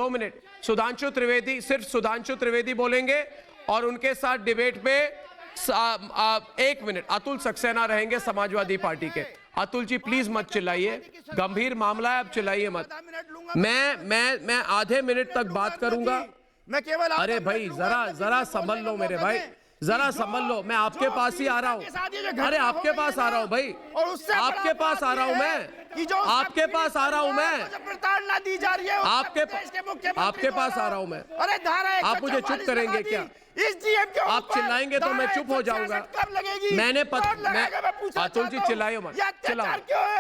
मिनट सुधांशु त्रिवेदी, सिर्फ सुधांशु त्रिवेदी बोलेंगे और उनके साथ डिबेट पे 1 मिनट अतुल सक्सेना रहेंगे समाजवादी पार्टी के। अतुल जी प्लीज मत चिल्लाइए, गंभीर मामला है, अब चिल्लाइए मत। मैं आधे मिनट तक बात करूंगा। मैं केवल अरे भाई जरा संभल लो मेरे भाई, जरा संभल लो। मैं आपके पास ही आ रहा हूँ। अरे आपके पास आ रहा हूँ भाई, आपके पास आ रहा हूँ मैं, आपके पास आ रहा हूँ मैं, प्रताड़ना दी जा रही है आपके पास आ रहा हूँ मैं। अरे धारा आप मुझे चुप करेंगे क्या? आप चिल्लाएंगे तो मैं चुप हो जाऊंगा। अतुल जी चिल्लाइए मत, चिल्लाओ।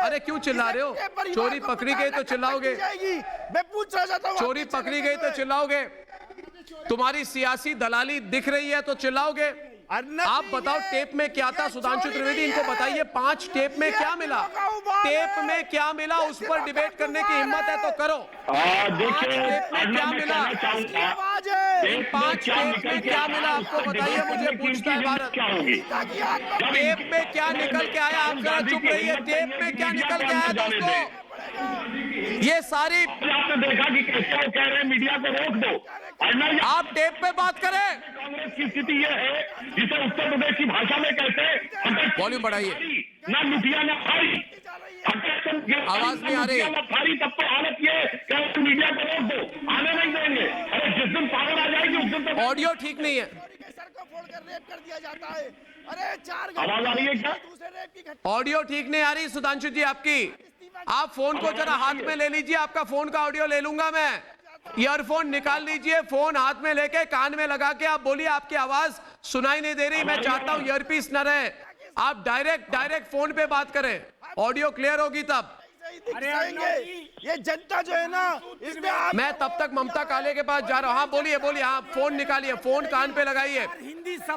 अरे क्यों चिल्ला रहे हो? चोरी पकड़ी गई तो चिल्लाओगे, मैं पूछ रहा था। चोरी पकड़ी गई तो चिल्लाओगे, तुम्हारी सियासी दलाली दिख रही है तो चिल्लाओगे। आप बताओ टेप में क्या था सुधांशु त्रिवेदी, इनको बताइए 5 टेप में क्या मिला, टेप में क्या मिला, उस पर डिबेट करने की हिम्मत है तो करो। 5 टेप में क्या मिला, 5 टेप में क्या मिला आपको बताइए, मुझे पूछता है भारत। टेप में क्या निकल के आया, आप जरा चुप रहिए, टेप में क्या निकल के आया दोस्तों? ये सारी आपने देखा कि कैसे वो कह रहे हैं मीडिया को रोक दो, आप टेप पे बात करें। कांग्रेस की स्थिति यह है जिसे उत्तर प्रदेश की भाषा में कहते हैं वॉल्यूम बढ़ाइए, ना लुटिया ना फारी, आवाज नहीं आ रही, फारी। तब तो हालत ये कि मीडिया को रोक दो, आने नहीं देंगे। अरे जिस दिन पावर आ जाएगी उस दिन तक ऑडियो ठीक नहीं है, आवाज आ रही है क्या? ऑडियो ठीक नहीं आ रही सुधांशु जी आपकी, आप फोन को जरा हाथ में ले लीजिए, आपका फोन का ऑडियो ले लूंगा मैं। ईयरफोन निकाल लीजिए, फोन हाथ में लेके कान में लगा के आप बोलिए, आपकी आवाज सुनाई नहीं दे रही, मैं चाहता हूं ईयरपीस न रहे, आप डायरेक्ट फोन पे बात करें, ऑडियो क्लियर होगी तब। ये जनता जो है ना, इसमें मैं तब तक ममता काले के पास जा रहा हूँ। हाँ बोलिए बोलिए, हाँ फोन निकालिए, फोन कान पे लगाइए।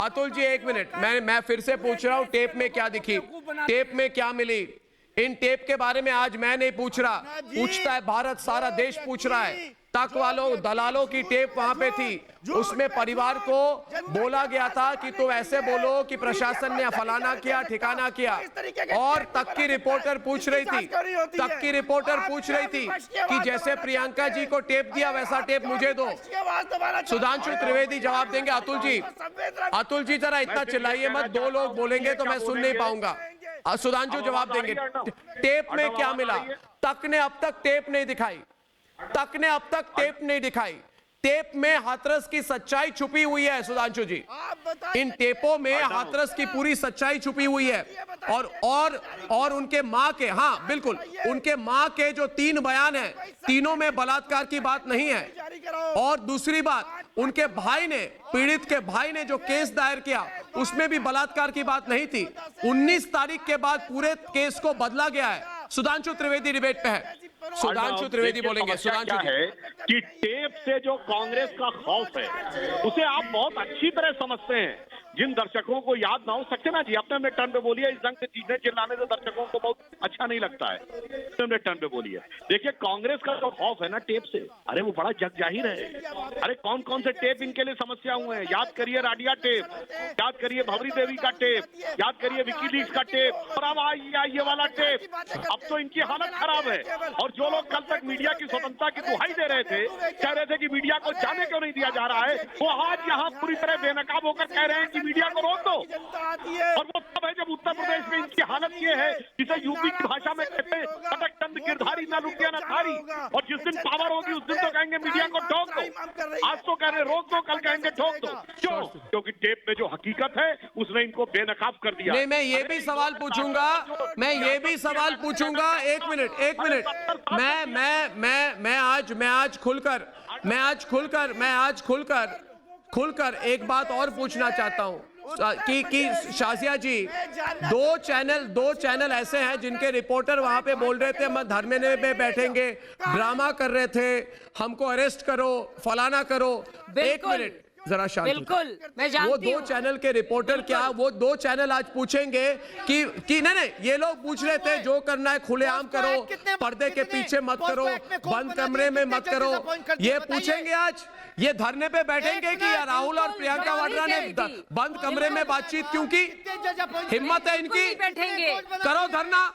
अतुल जी 1 मिनट, मैं फिर से पूछ रहा हूँ, टेप में क्या दिखी, टेप में क्या मिली? इन टेप के बारे में आज मैं नहीं पूछ रहा, पूछता है भारत, सारा देश पूछ रहा है। तक वालों दलालों की टेप वहां पे थी, उसमें परिवार को बोला गया था कि तुम ऐसे बोलो कि प्रशासन ने फलाना किया ठिकाना किया, और तक की रिपोर्टर पूछ रही थी, तक की रिपोर्टर पूछ रही थी कि जैसे प्रियंका जी को टेप दिया वैसा टेप मुझे दो। सुधांशु त्रिवेदी जवाब देंगे। अतुल जी जरा इतना चिल्लाइए मत, 2 लोग बोलेंगे तो मैं सुन नहीं पाऊंगा। सुधांशु जवाब देंगे। टेप में क्या मिला? तक ने अब तक टेप नहीं दिखाई, तक ने अब तक टेप नहीं दिखाई। टेप में हाथरस की सच्चाई छुपी हुई है सुधांशु जी, इन टेपों में हाथरस की पूरी सच्चाई छुपी हुई है। और उनके मां के, हाँ बिल्कुल, उनके मां के जो 3 बयान हैं, तीनों में बलात्कार की बात नहीं है। और दूसरी बात, उनके भाई ने, पीड़ित के भाई ने जो केस दायर किया उसमें भी बलात्कार की बात नहीं थी। 19 तारीख के बाद पूरे केस को बदला गया है। सुधांशु त्रिवेदी डिबेट पे है, सुधांशु त्रिवेदी बोलेंगे। सुधांशु क्या है कि टेप से जो कांग्रेस का खौफ है उसे आप बहुत अच्छी तरह समझते हैं। जिन दर्शकों को याद ना हो, सक्सेना जी अपने टर्न पे बोलिए, इस ढंग से चीजें चिल्लाने से दर्शकों को बहुत अच्छा नहीं लगता है, अपने टर्न पे बोलिए। देखिए कांग्रेस का जो खौफ है ना टेप से, अरे वो बड़ा जग जाहिर है। अरे कौन कौन से टेप इनके लिए समस्या हुए हैं, याद करिए राडिया टेप, याद करिए भवरी देवी का टेप, याद करिए विकीलीक्स का टेप, और अब ये वाला टेप। अब तो इनकी हालत खराब है। और जो लोग कल तक मीडिया की स्वतंत्रता की दुहाई दे रहे थे, कह रहे थे कि मीडिया को जाने क्यों नहीं दिया जा रहा है, वो आज यहाँ पूरी तरह बेनकाब होकर कह रहे हैं कि मीडिया को रोक दो। और वो तब है जब उत्तर प्रदेश में इनकी हालत ये है जिसे यूपी की भाषा में कहते हैं कटक चंद गिरधारी ना लुटिया ना थारी। और जिस दिन पावर होगी उस दिन तो कहेंगे मीडिया को ठोक दो, आज तो कह रहे रोक दो, कल कहेंगे ठोक दो। क्यों? क्योंकि टेप में जो हकीकत है उसने इनको बेनकाब कर दिया। नहीं, मैं ये भी सवाल पूछूंगा, मैं ये भी सवाल पूछूंगा। 1 मिनट, मैं आज खुलकर एक बात और पूछना चाहता हूं कि शाजिया जी, 2 चैनल ऐसे हैं जिनके रिपोर्टर वहां पे बोल रहे थे हम धरने में बैठेंगे, ड्रामा कर रहे थे, हमको अरेस्ट करो, फलाना करो। 1 मिनट जरा शांत, बिल्कुल मैं जानती वो 2 चैनल के रिपोर्टर क्या वो 2 चैनल आज पूछेंगे कि नहीं, ये लोग पूछ रहे थे जो करना है खुलेआम करो, पर्दे के पीछे मत करो, बंद कमरे में मत करो, ये पूछेंगे आज? ये धरने पे बैठेंगे कि राहुल और प्रियंका वाड्रा ने बंद कमरे में बातचीत क्यों की? हिम्मत है इनकी? करो धरना,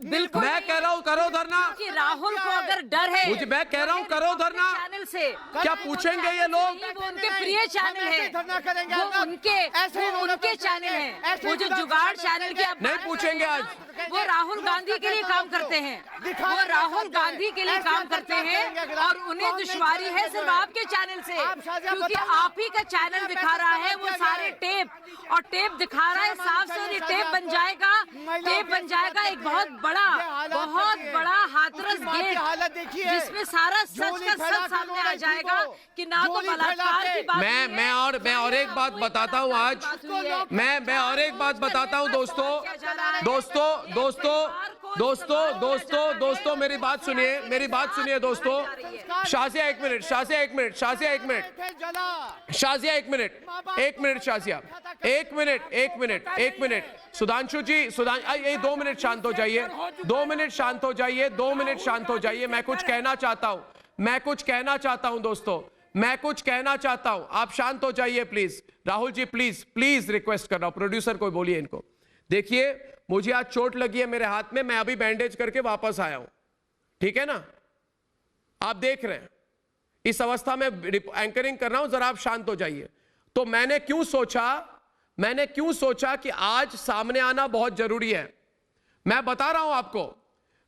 बिल्कुल मैं कह रहा हूँ करो धरना। कि राहुल को अगर डर है, मैं कह रहा हूँ करो धरना। चैनल से क्या पूछेंगे ये लोग? वो उनके प्रिय चैनल है, वो उनके चैनल है, वो जो जुगाड़ चैनल के नहीं पूछेंगे आज। वो राहुल गांधी के लिए काम करते हैं, वो राहुल गांधी के लिए काम करते हैं, और उन्हें दुश्वारी है सिर्फ आपके चैनल से, क्योंकि आप ही का चैनल दिखा रहा है वो सारे टेप, और टेप दिखा रहा है साफ से टेप बन जाएगा एक बहुत बड़ा हाथरस गेट, जिसमें सारा सच का सच सामने आ जाएगा कि ना तो बलात्कार की बात। मैं और एक बात बताता हूँ आज, मैं और एक बात बताता हूँ दोस्तों, दोस्तों मेरी बात सुनिए दोस्तों। शाजिया एक मिनट, शाजिया एक मिनट, शाजिया एक मिनट, शाजिया एक मिनट, एक मिनट, शाजिया एक मिनट, एक मिनट, एक मिनट। सुधांशु जी, ये 2 मिनट शांत हो जाइए, 2 मिनट शांत हो जाइए, 2 मिनट शांत हो जाइए। मैं कुछ कहना चाहता हूं, मैं कुछ कहना चाहता हूं दोस्तों, मैं कुछ कहना चाहता हूं। आप शांत हो जाइए please. Rahul ji please, please request कर रहा हूं, प्रोड्यूसर को बोलिए इनको। देखिए मुझे आज चोट लगी है मेरे हाथ में, मैं अभी बैंडेज करके वापस आया हूं, ठीक है ना? आप देख रहे हैं इस अवस्था में एंकरिंग कर रहा हूं, जरा आप शांत हो जाइए। तो मैंने क्यों सोचा कि आज सामने आना बहुत जरूरी है। मैं बता रहा हूं आपको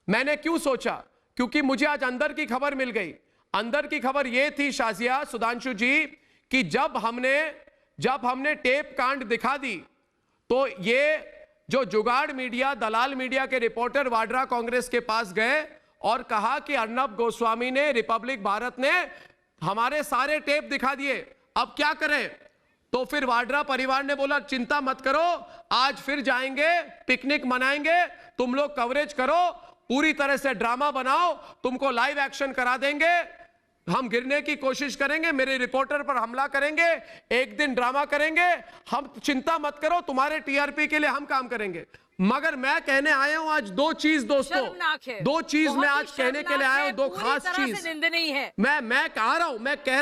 मैंने क्यों सोचा, क्योंकि मुझे आज अंदर की खबर मिल गई। अंदर की खबर यह थी शाजिया, सुधांशु जी, कि जब हमने टेप कांड दिखा दी तो ये जो जुगाड़ मीडिया, दलाल मीडिया के रिपोर्टर वाड्रा कांग्रेस के पास गए और कहा कि अर्नब गोस्वामी ने, रिपब्लिक भारत ने हमारे सारे टेप दिखा दिए, अब क्या करें? तो फिर वाड्रा परिवार ने बोला चिंता मत करो, आज फिर जाएंगे, पिकनिक मनाएंगे, तुम लोग कवरेज करो, पूरी तरह से ड्रामा बनाओ, तुमको लाइव एक्शन करा देंगे, हम गिरने की कोशिश करेंगे, मेरे रिपोर्टर पर हमला करेंगे, एक दिन ड्रामा करेंगे, हम चिंता मत करो, तुम्हारे टीआरपी के लिए हम काम करेंगे। मगर मैं कहने आया हूं आज 2 चीज दोस्तों, 2 चीज मैं आज कहने के लिए आया हूं, 2 खास चीज। मैं कह रहा हूं, मैं कह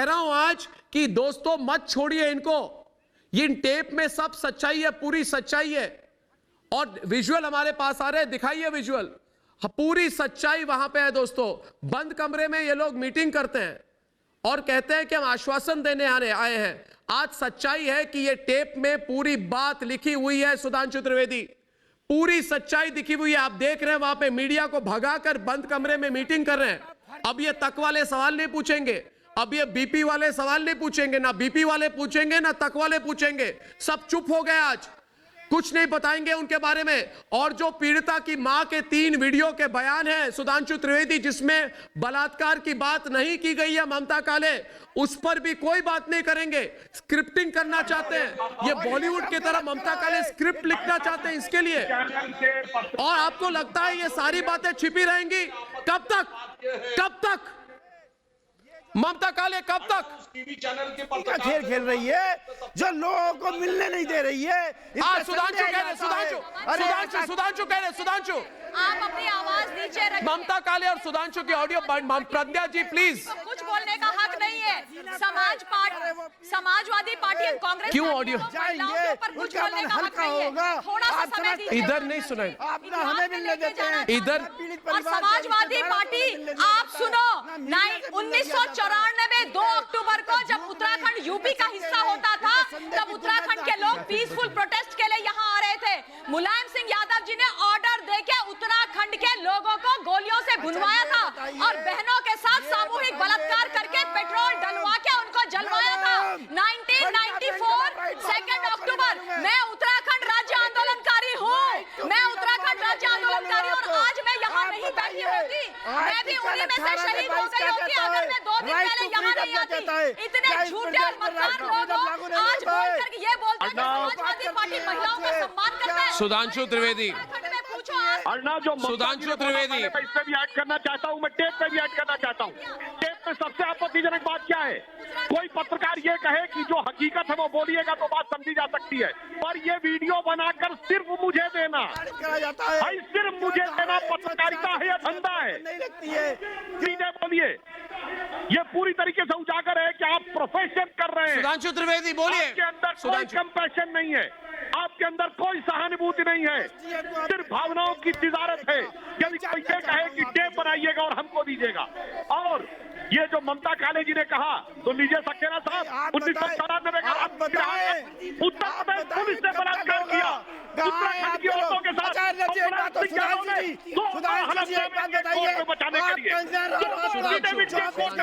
रहा हूं आज कि दोस्तों मत छोड़िए इनको, इन टेप में सब सच्चाई है, पूरी सच्चाई है, और विजुअल हमारे पास आ रहे हैं, दिखाइए विजुअल, पूरी सच्चाई वहां पे है दोस्तों। बंद कमरे में ये लोग मीटिंग करते हैं और कहते हैं कि हम आश्वासन देने आए हैं। आज सच्चाई है कि ये टेप में पूरी बात लिखी हुई है सुधांशु त्रिवेदी, पूरी सच्चाई दिखी हुई है। आप देख रहे हैं वहां पे मीडिया को भगाकर बंद कमरे में मीटिंग कर रहे हैं। अब ये तक वाले सवाल नहीं पूछेंगे, अब ये बीपी वाले सवाल नहीं पूछेंगे, ना बीपी वाले पूछेंगे ना तक वाले पूछेंगे, सब चुप हो गए, आज कुछ नहीं बताएंगे उनके बारे में। और जो पीड़िता की मां के 3 वीडियो के बयान हैं सुधांशु त्रिवेदी, जिसमें बलात्कार की बात नहीं की गई है ममता काले, उस पर भी कोई बात नहीं करेंगे। स्क्रिप्टिंग करना चाहते हैं, ये बॉलीवुड की तरह ममता काले स्क्रिप्ट लिखना चाहते हैं इसके लिए, और आपको लगता है ये सारी बातें छिपी रहेंगी? कब तक ममता काले, कब तक टीवी चैनल के पर खेल रही है, जो लोगों को मिलने नहीं दे रही है? सुधांशु कह रहे, सुधांशु आप अपनी आवाज नीचे रखिए। ममता काले और सुधांशु की ऑडियो, प्रज्ञा जी प्लीज। कुछ बोलने का हक नहीं है। समाजवादी पार्टी, कांग्रेस क्यों ऑडियो महिलाओं पर कुछ बोलने का हक नहीं है। थोड़ा सा समय दीजिए। इधर नहीं सुनाई, हमें मिलने देते हैं इधर। और समाजवादी पार्टी, आप सुनो, 1994 में 2 अक्टूबर को जब उत्तराखंड यूपी का हिस्सा होता था, तब उत्तराखंड के लोग पीसफुल प्रोटेस्ट के लिए यहाँ आ रहे थे। मुलायम सिंह यादव जी ने ऑर्डर देके उत्तराखंड के लोगों को गोलियों से भुनवाया था और बहनों के साथ सामूहिक बलात्कार करके पेट्रोल डलवा के उनको जलवाया था। 1994 2 अक्टूबर। मैं उत्तराखंड राज्य आंदोलनकारी हूँ, मैं उत्तराखंड राज्य आंदोलनकारी, और आज मैं यहाँ नहीं बैठी होती, मैं भी उन्हीं में से शहीद हो गई होती अगर मैं 2 दिन पहले यहाँ नहीं आती। इतने झूठे और मक्कार लोग आज बोल करके ये बोलते हैं कि समाजवादी पार्टी महिलाओं का सम्मान करता है। सुधांशु त्रिवेदी, अर्णव, जो सुधांशु त्रिवेदी, मैं इस पे भी ऐड करना चाहता हूं, मैं टेप पे भी ऐड करना चाहता हूं। टेप पे सबसे आपत्तिजनक बात क्या है? कोई पत्रकार ये कहे कि जो हकीकत है वो बोलिएगा तो बात समझी जा सकती है, पर ये वीडियो बनाकर सिर्फ मुझे देना, भाई सिर्फ मुझे देना पत्रकारिता है या धंधा है? सीधे बोलिए, ये पूरी तरीके से उजागर है कि आप प्रोफेशन कर रहे हैं। सुधांशु त्रिवेदी बोलिए। आपके अंदर कोई कंपैशन नहीं है, आपके अंदर कोई सहानुभूति नहीं है, सिर्फ भावनाओं की तिजारत है। यदि कोई ये कहे कि टेप बनाइएगा और हमको दीजिएगा, और ये जो ममता काले जी ने कहा तो लीजिए सक्सेना साहब, 1994 का उत्तर प्रदेश पुलिस ने बलात्कार किया उत्तराखंड की औरतों के साथ,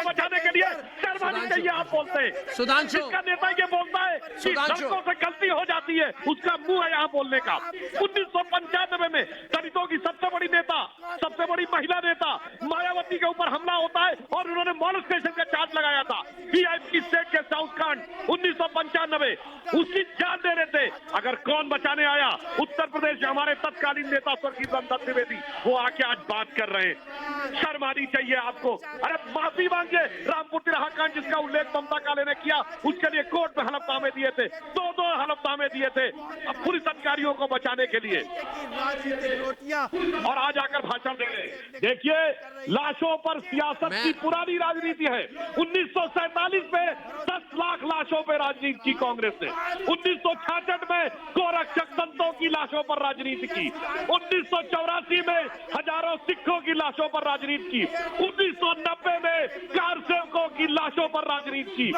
बचाने के लिए शर्मानी चाहिए। आप बोलते हैं सुधांशु, जिसका नेता ये बोलता है कि सड़कों से गलती हो जाती है, उसका मुंह है यहाँ बोलने का। 1995 में दलितों की सबसे बड़ी नेता, सबसे बड़ी महिला नेता मायावती के ऊपर हमला होता है और उन्होंने मॉलेस्टेशन का चार्ज लगाया था, वीआईपी स्टेट के साउथ कांड 1995, उसकी जान दे रहे थे। अगर कौन बचाने आया, उत्तर प्रदेश में हमारे तत्कालीन नेता स्वर्गीय दत्त द्विवेदी, वो आके आज बात कर रहे हैं। शर्म आनी चाहिए आपको। अरे माफी मांगे, रामपुर तिराहा कांड जिसका उल्लेख ममता काले ने किया, उसके लिए कोर्ट में हलफनामे दिए थे, दो हलफनामे दिए थे पुलिस अधिकारियों को बचाने के लिए, और आज आकर भाषण दे रहे हैं। देखिए, लाशों पर सियासत की पुरानी राजनीति है। 1947 में 10 लाख लाशों पर राजनीति की कांग्रेस ने, 1966 में गोरक्षक संतों की लाशों पर राजनीति की, 1984 में हजारों सिखों की लाशों पर राजनीति की, 1990 में कार सेवकों की लाशों पर राजनीति की,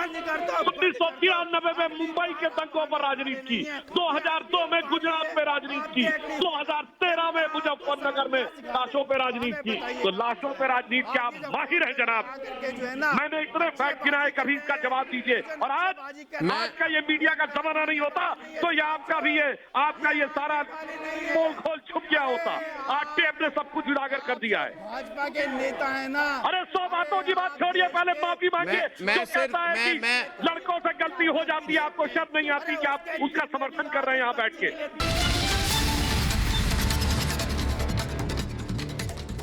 1993 में मुंबई के दंगों पर राजनीति की, 2002 में गुजरात में राजनीति की, 2013 में मुजफ्फरनगर में लाशों पर राजनीति की। तो लाशों पर राजनीति क्या माहिर है जनाब? मैंने इतने फैक्ट गिनाए, कभी इसका जवाब दीजिए। और आज का ये मीडिया का जमाना नहीं होता तो ये आपका भी है, आपका ये सारा पोल खोल छुप गया होता। आज टेप ने सब कुछ उजागर कर दिया है। भाजपा के नेता है ना। अरे 100 बातों की बात छोड़िए, पहले माफी मांगिए। जो कहता है कि लड़कों से गलती हो जाती है, आपको शर्म नहीं आती कि आप उसका समर्थन कर रहे हैं यहाँ बैठ के।